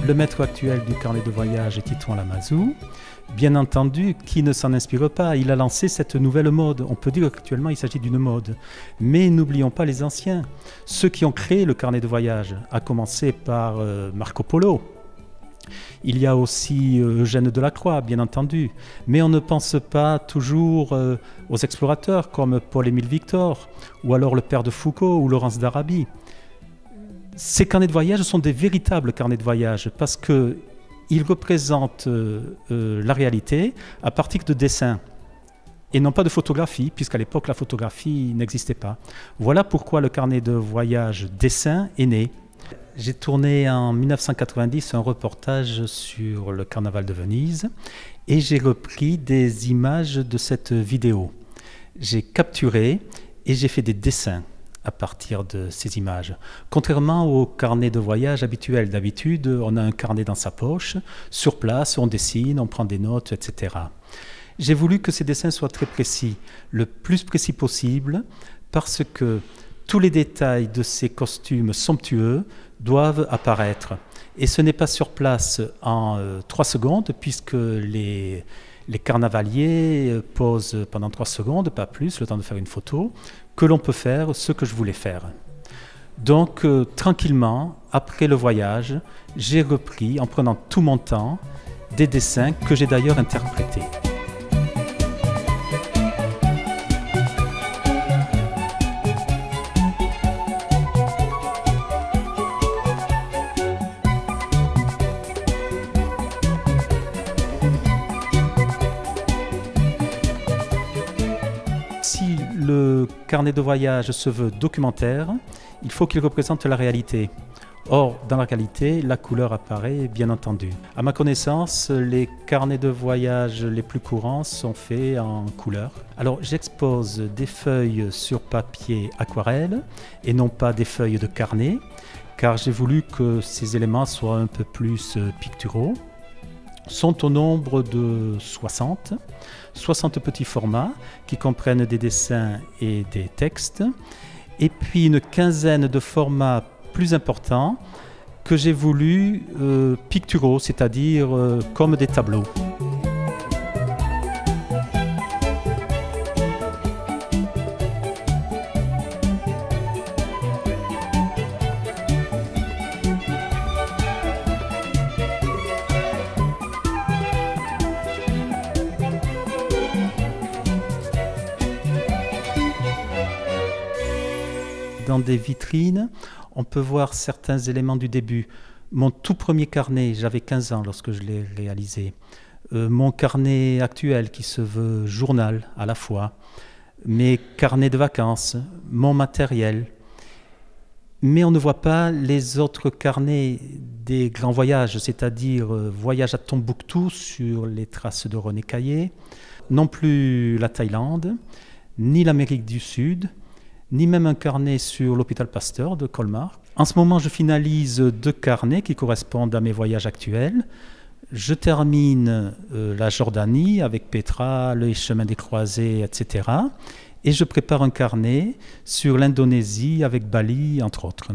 le maître actuel du carnet de voyage est Titouan Lamazou. Bien entendu, qui ne s'en inspire pas? Il a lancé cette nouvelle mode. On peut dire qu'actuellement il s'agit d'une mode. Mais n'oublions pas les anciens, ceux qui ont créé le carnet de voyage, à commencer par Marco Polo. Il y a aussi Eugène Delacroix, bien entendu. Mais on ne pense pas toujours aux explorateurs comme Paul-Émile Victor, ou alors le père de Foucault ou Laurence d'Arabie. Ces carnets de voyage sont des véritables carnets de voyage parce qu'ils représentent la réalité à partir de dessins et non pas de photographie, puisqu'à l'époque la photographie n'existait pas. Voilà pourquoi le carnet de voyage dessin est né. J'ai tourné en 1990 un reportage sur le carnaval de Venise et j'ai repris des images de cette vidéo. J'ai capturé et j'ai fait des dessins à partir de ces images. Contrairement au carnet de voyage habituel, d'habitude, on a un carnet dans sa poche, sur place, on dessine, on prend des notes, etc. J'ai voulu que ces dessins soient très précis, le plus précis possible, parce que tous les détails de ces costumes somptueux doivent apparaître. Et ce n'est pas sur place en 3 secondes, puisque les carnavaliers posent pendant 3 secondes, pas plus, le temps de faire une photo, que l'on peut faire ce que je voulais faire. Donc, tranquillement, après le voyage, j'ai repris, en prenant tout mon temps, des dessins que j'ai d'ailleurs interprétés. Si le carnet de voyage se veut documentaire, il faut qu'il représente la réalité. Or, dans la réalité, la couleur apparaît, bien entendu. À ma connaissance, les carnets de voyage les plus courants sont faits en couleur. Alors, j'expose des feuilles sur papier aquarelle et non pas des feuilles de carnet, car j'ai voulu que ces éléments soient un peu plus picturaux. Sont au nombre de 60 petits formats qui comprennent des dessins et des textes, et puis une quinzaine de formats plus importants que j'ai voulu picturaux, c'est-à-dire comme des tableaux. Dans des vitrines, on peut voir certains éléments du début. Mon tout premier carnet, j'avais 15 ans lorsque je l'ai réalisé. Mon carnet actuel qui se veut journal à la fois. Mes carnets de vacances, mon matériel. Mais on ne voit pas les autres carnets des grands voyages, c'est-à-dire voyage à Tombouctou sur les traces de René Caillé, non plus la Thaïlande, ni l'Amérique du Sud, ni même un carnet sur l'hôpital Pasteur de Colmar. En ce moment, je finalise 2 carnets qui correspondent à mes voyages actuels. Je termine la Jordanie avec Petra, les chemins des croisés, etc. Et je prépare un carnet sur l'Indonésie avec Bali, entre autres.